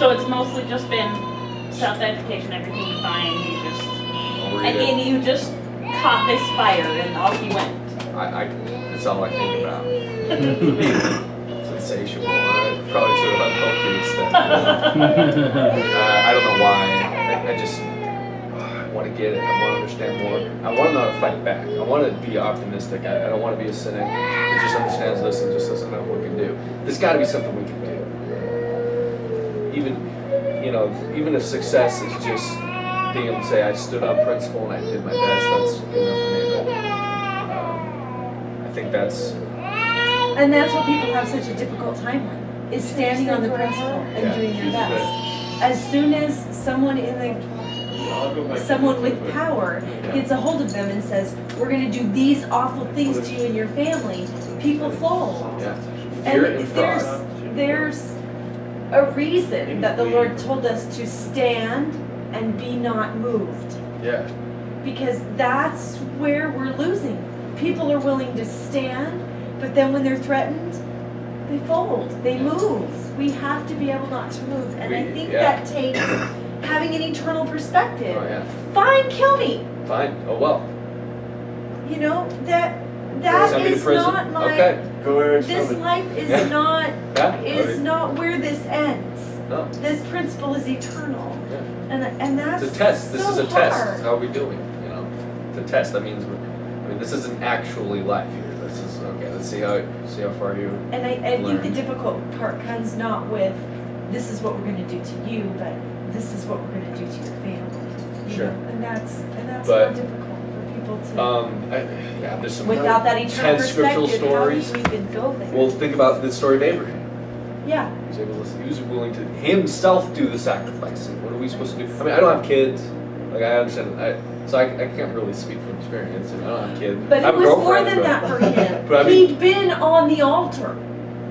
So it's mostly just been self-education, everything's fine, you just caught this fire and off you went. That's all I think about. It's insatiable. I probably should have unhooked you instead. I don't know why. I just want to get it. I want to understand more. I want to know how to fight back. I want to be optimistic. I don't want to be a cynic that just understands this and just doesn't know what we can do. There's got to be something we can do. Even if success is just being able to say I stood on principle and I did my best, that's good enough for me. But I think that's... And that's what people have such a difficult time with, is standing on the principle and doing your best. As soon as someone with power gets a hold of them and says, we're going to do these awful things to you and your family, people fold. Yeah. And there's a reason that the Lord told us to stand and be not moved. Yeah. Because that's where we're losing. People are willing to stand, but then when they're threatened, they fold, they move. We have to be able not to move. And I think that takes having an eternal perspective. Oh, yeah. Fine, kill me. Fine. Oh, well. You know, that Send me to is prison. not my... Okay. This life is not where this ends. No. This principle is eternal. Yeah. And that's It's a test. This so is a test. hard. How are we doing? It's a test. That means this isn't actually life here. This is okay. Let's see how far you. And I think the difficult part comes not with this is what we're going to do to you, but this is what we're going to do to your family. Sure. And that's But, more difficult for people to. There's some without that eternal 10 scriptural perspective, stories. how do you even go there? Well, think about the story of Abraham. Yeah. He was willing to himself do the sacrificing. What are we supposed to do? I mean, I don't have kids. Like I understand. So I can't really speak from experience. I don't have kids. But I have it a was more girlfriend, than that for him. But I mean, He'd been on the altar.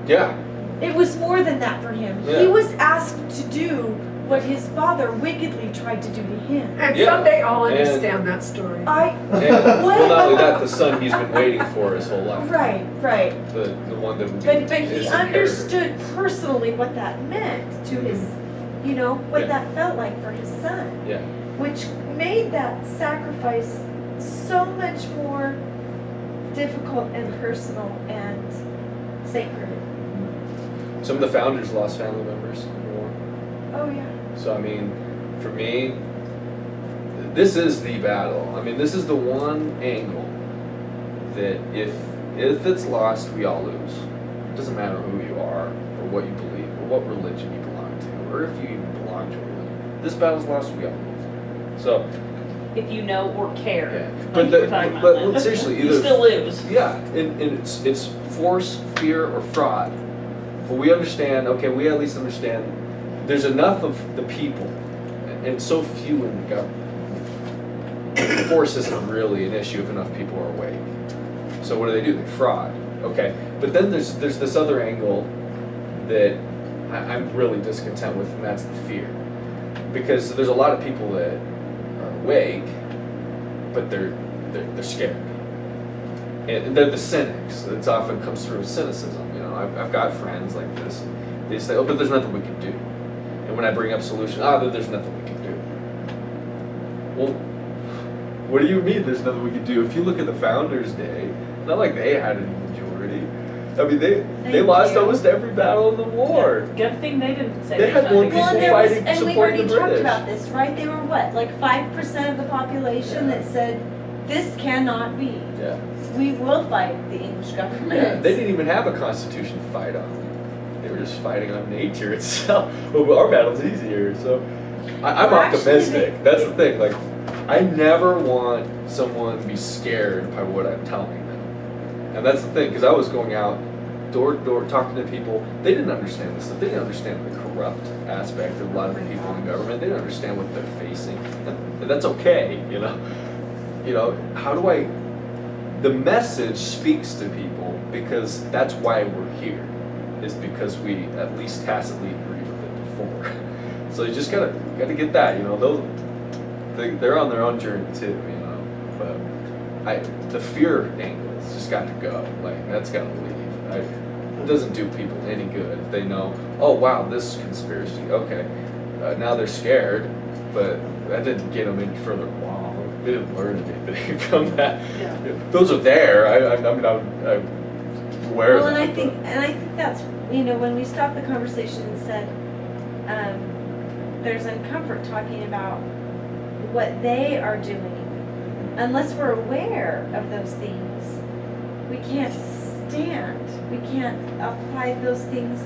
Yeah. It was more than that for him. Yeah. He was asked to do what his father wickedly tried to do to him. And someday I'll understand that story. Well, not only that, the son he's been waiting for his whole life. Right. The one that would be But he understood personally what that meant to his, what that felt like for his son. Yeah. Which made that sacrifice so much more difficult and personal and sacred. Some of the founders lost family members in the war. Oh yeah. So I mean, for me, this is the battle. I mean, this is the one angle that if it's lost, we all lose. It doesn't matter who you are or what you believe or what religion you belong to or if you even belong to a religion. This battle's lost, we all lose. So. If you know or care. Yeah. Like But seriously, either you still lose. Yeah, and it's force, fear, or fraud. But we understand. Okay, we at least understand. There's enough of the people, and so few in the government. Force isn't really an issue if enough people are awake. So what do? They fraud. Okay, but then there's this other angle that I'm really discontent with, and that's the fear, because there's a lot of people that are awake, but they're scared, and they're the cynics. It often comes through cynicism. I've got friends like this. They say, "Oh, but there's nothing we can do." And when I bring up solutions, there's nothing we can do. Well, what do you mean there's nothing we can do? If you look at the Founders' Day, it's not like they had any majority. I mean, they lost almost every battle in the war. Good thing they didn't say they had more people fighting and we supporting already the talked British. about this, right? They were what, like 5% of the population that said, this cannot be. Yeah. We will fight the English government. Yeah, they didn't even have a constitution to fight on. They were just fighting on nature itself. Well, our battle's easier, so I'm optimistic. That's the thing. Like, I never want someone to be scared by what I'm telling them. And that's the thing, because I was going out door to door talking to people. They didn't understand this stuff. They didn't understand the corrupt aspect of a lot of the people in government. They didn't understand what they're facing. And that's okay, how do I... The message speaks to people because that's why we're here, is because we at least tacitly agreed with it before. So you just gotta get that, they're on their own journey too, But the fear angle has just got to go. Like, that's got to leave. doesn't do people any good if they know, oh wow, this conspiracy, okay. Now they're scared, but that didn't get them any further. Wow, they didn't learn anything from that. Yeah. Those are there. I'm aware Well, of and I that. think that's, when we stopped the conversation and said, there's uncomfort talking about what they are doing. Unless we're aware of those things, we can't stand. We can't apply those things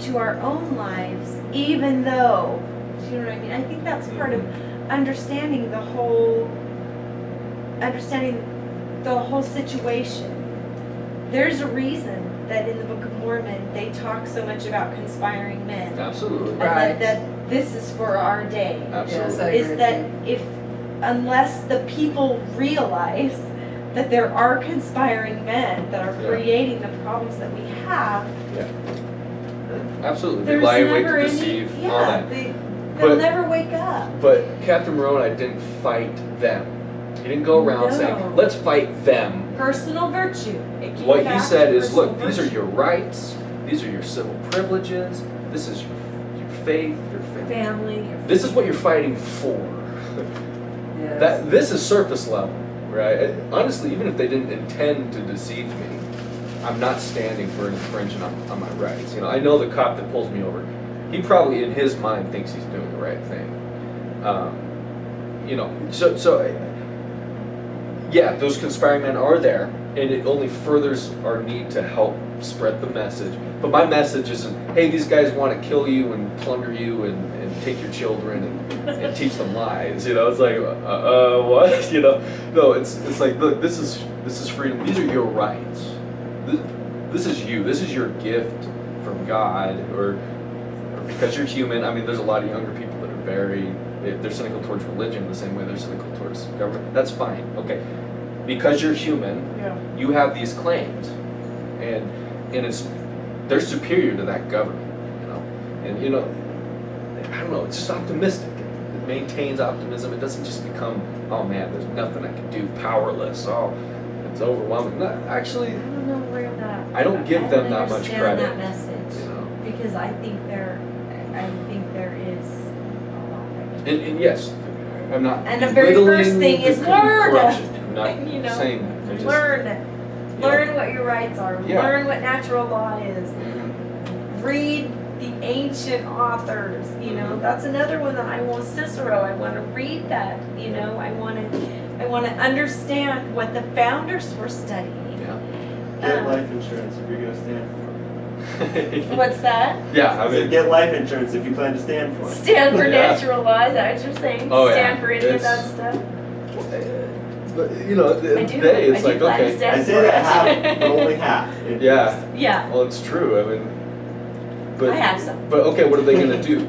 to our own lives, even though, do you know what I mean? I think that's part of understanding the whole situation. There's a reason that in the Book of Mormon they talk so much about conspiring men. Absolutely. And Right. that this is for our day. Absolutely. Yes, I agree Is with that you. unless the people realize that there are conspiring men that are Yeah. creating the problems that we have, Absolutely. They there's lie, wait never to any, deceive, all yeah, that. they'll But- never wake up. But Captain Moroni didn't fight them. He didn't go around No. saying, let's fight them. Personal virtue. It came What he back said to is, personal look, these are virtue. your rights, these are your civil privileges, this is your faith, your family. Family. This is what you're fighting for. Yes. This is surface level, right? Honestly, even if they didn't intend to deceive me, I'm not standing for an infringement on my rights. I know the cop that pulls me over, he probably in his mind thinks he's doing the right thing. Yeah, those conspiring men are there, and it only furthers our need to help spread the message. But my message isn't, hey, these guys want to kill you and plunder you and take your children and teach them lies. It's like, what? No, it's like, look, this is freedom. These are your rights. This is you. This is your gift from God, or because you're human. I mean, there's a lot of younger people that are they're cynical towards religion the same way they're cynical towards government. That's fine. Okay. Because you're human, you have these claims, and they're superior to that government, and I don't know, it's just optimistic. It maintains optimism. It doesn't just become, oh man, there's nothing I can do, powerless. Oh, it's overwhelming. No, actually, I don't know where that. I don't give them that much understand credit. that message because I think there is a lot that can. And yes, I'm not. And the very first belittling thing is the learn. corruption. I'm not saying that. I just- Learn what your rights are. Yeah. Learn what natural law is. Mhm. Read the ancient authors. That's another one that I want. Cicero. I want to read that. I want to understand what the founders were studying. Yeah. Get life insurance if you're going to stand for What's that? Yeah, I it. mean, Get life insurance if you plan to stand for it. Stand for Yeah. natural law. Is that what you're saying? Oh, yeah. Stand for any of that It's- stuff. but at the end of the day, it's I do like, plan to okay, stand I say for that it. half, but only half. yeah. Yeah. Well, it's true. I mean, but I have some. But okay, what are they gonna do?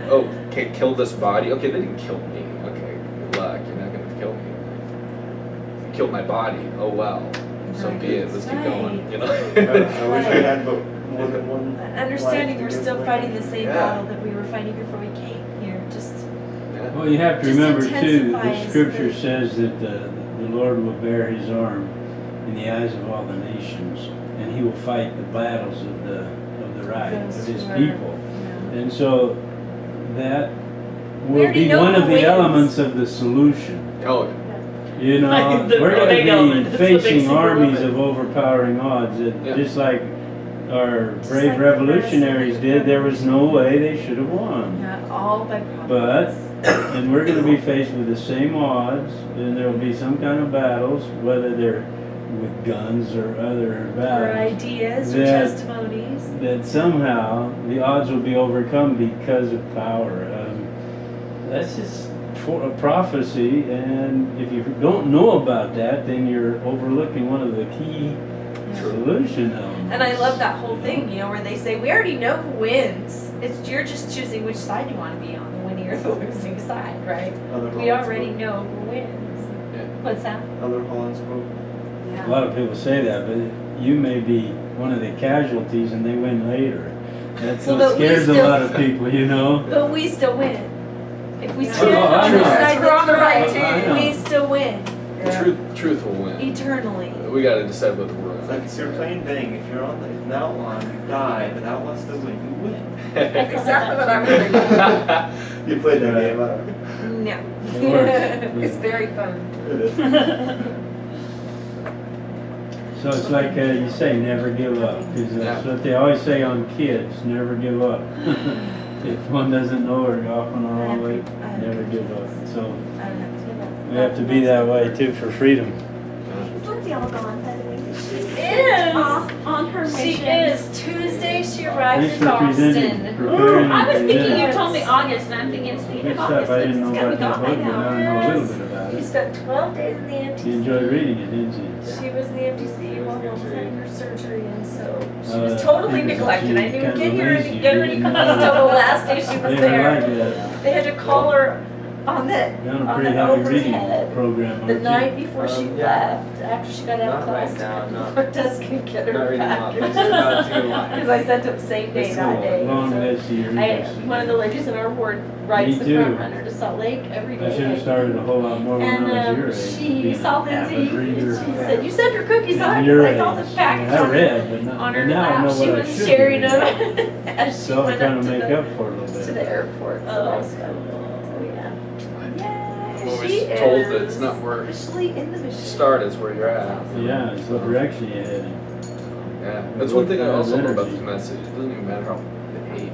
Oh, okay, kill this body. Okay, they didn't kill me. Okay, good luck. You're not gonna kill me. You killed my body. Oh well. So Right. be it. Let's keep Right. going. I wish I had more than one. Understanding life we're to give still away. fighting the same Yeah. battle that we were fighting before we came here. Just Yeah. Well, you have to Just remember too, the intensifies scripture the- says that the Lord will bear his arm in the eyes of all the nations, and he will fight the battles of the right of Those his who are- people. And so that We will already be know one who of the wins. elements of the solution. Oh, You know, The we're going big to element. be It's the big facing single armies element. of overpowering odds. That Yeah. Just like our Just brave like the revolutionaries rest of did, the- there was no way they should have won. not all by But, providence. and we're going to be faced with the same odds, and there will be some kind of battles, whether they're with guns or other Or battles, ideas or that- testimonies. that somehow the odds will be overcome because of power. That's just for a prophecy, and if you don't know about that, then you're overlooking one of the key solution elements. And I love that whole thing, where they say, we already know who wins. You're just choosing which side you want to be on, the winning or the losing side, right? Other We Holland's already quote. know who wins. Yeah. What's that? Other Holland's quote. A lot of people say that, but you may be one of the casualties and they win later. That's Well, what but we scares a still- lot of people, you know? But we still win. If we Yeah. stand Oh, I on the know. side We're on the right that's team. we still win. Truth will win. Eternally. We gotta decide what the world It's like it's your plain thing. If you're on an outlaw and you die, but outlaw still win, you win. That's exactly what I was thinking. You played that game, huh? No. It works. It's very fun. It is. So it's like you say, never give up, because that's what they always say on kids, never give up. If one doesn't know or you're off on the wrong way, never give up. So I don't have to give up. we have to be that way too for freedom. Is Lindsay all gone, by the way? She is. On her mission. She is. Tuesday she arrives Thanks in for presenting. Boston. preparing I was thinking presenting. you told me August, and I'm thinking it's the end Good of stuff. August. I didn't know It's gotta about that be book, gone but by now now. I know a little bit about She it. spent 12 days in the You MTC. enjoyed reading it, didn't you? She was in the MTC while mom was having her surgery, and so she Uh, was totally she was neglected. I didn't kind get of here lazy. and get her any You cookies didn't know. until the last day she was They were there. like that. They had to call her on the Done a on pretty the heavy reading overhead program, the aren't night you? before she Yeah. left. After she got out of Not right class, now, to not- come to front desk and get Not her reading them up, back. but it's about to line. Because I sent them same day It's that cool. day. Long so list of years. one of the ladies in our ward rides Me the front too. runner to Salt Lake every day. I should have started a whole lot more when I was And your age. she being saw an avid Lindsay, reader. and she said, "You sent her cookies, huh?" And your Because I called age. it back I on read, but not, on her but now I know lap. She what I was should sharing be them reading. as she So I'm went trying up to to make the, up for it a little to bit. the airport. So that was fun. So yeah. I'm Yay! always She told is that it's not where officially in the mission. start is where you're at. Yeah, it's what direction you're heading. Yeah, that's one thing I also know about this message. It doesn't even matter how the age,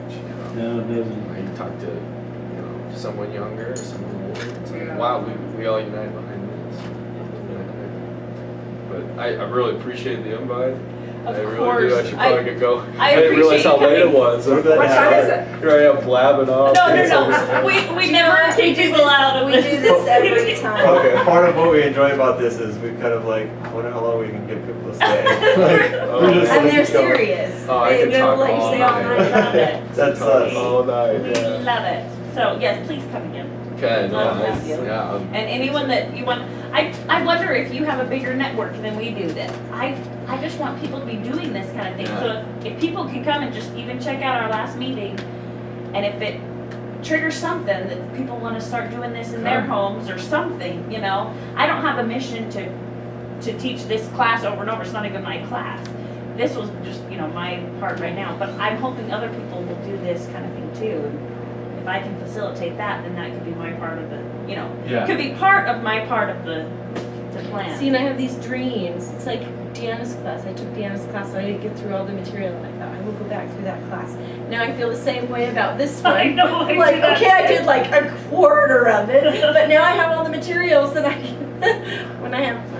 you know. No, it doesn't. When you talk to, someone younger or someone older, it's like, wow, we all unite behind this. But I really appreciate the invite. Of I really course. do. I should probably get go. I didn't realize how appreciate late you it was. We're glad to What have time her. is it? Here I am blabbing off. No. We never kick people out of We this. do this every time. Part of what we enjoy about this is we kind of like wonder how long we can get people to stay. Like, we're just And like, they're go. serious. Oh, I They could don't talk let you all stay all night. night. Love it. That's us. All night. We Yeah. love it. So yes, please come again. Okay. No, Love nice. you. Yeah. And anyone that you want, I wonder if you have a bigger network than we do. That I just want people to be doing this kind of thing. Yeah. So if people can come and just even check out our last meeting, and if it triggers something that people want to start doing this in their Okay. homes or something, I don't have a mission to teach this class over and over. It's not even my class. This was just my part right now. But I'm hoping other people will do this kind of thing too. And if I can facilitate that, then that could be my part of the Yeah. could be part of my part of the plan. See, and I have these dreams. It's like Deanna's class. I took Deanna's class, so I didn't get through all the material, and I thought I will go back through that class. Now I feel the same way about this one. I know. I'm like, okay, I did like a quarter of it, but now I have all the materials that I can when I have time.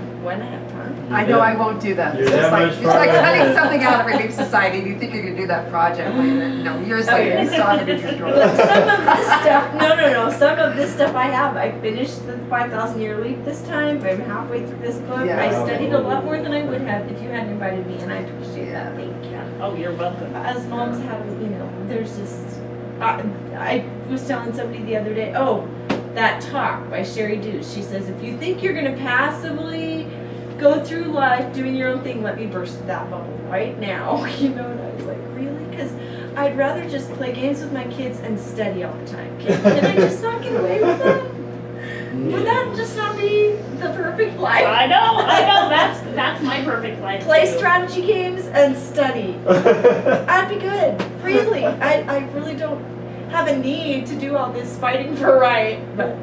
I know I won't do that. You're It's that like, much it's like farther cutting ahead. something out of Relief Society. You think you can do that project later? No, years later, yeah. you still have it in your But drawer. some of this stuff, no. Some of this stuff I have. I finished the 5,000 Year Leap this time. I'm halfway through this book. Yeah. I studied a lot more than I would have if you hadn't invited me, and I appreciate that. Thank you. Oh, you're welcome. As moms have, there's just. I was telling somebody the other day. Oh, that talk by Sherry Deuce. She says, if you think you're gonna passively go through life doing your own thing, let me burst that bubble right now. And I was like, really? Because I'd rather just play games with my kids and study all the time. Can I just not get away with that? Would that just not be the perfect life? I know. That's my perfect life. Play too. strategy games and study. I'd be good, freely. I really don't have a need to do all this fighting for right, but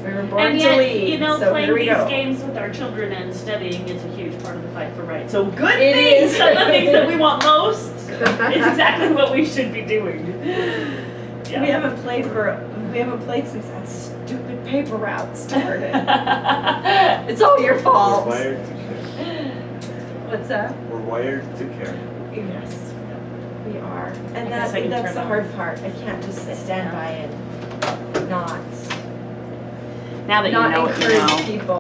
we were born And to yet, lead, so playing here we these go. games with our children and studying is a huge part of the fight for right. So good It things, is. some of the things that we want most, is exactly what we should be doing. Yeah. We haven't played since that stupid paper route started. It's all your We're fault. wired to care. What's that? We're wired to care. Yes, we are, and I guess I can that's turn the on. hard part. I can't just stand by and not Now that you know what you encourage know. people.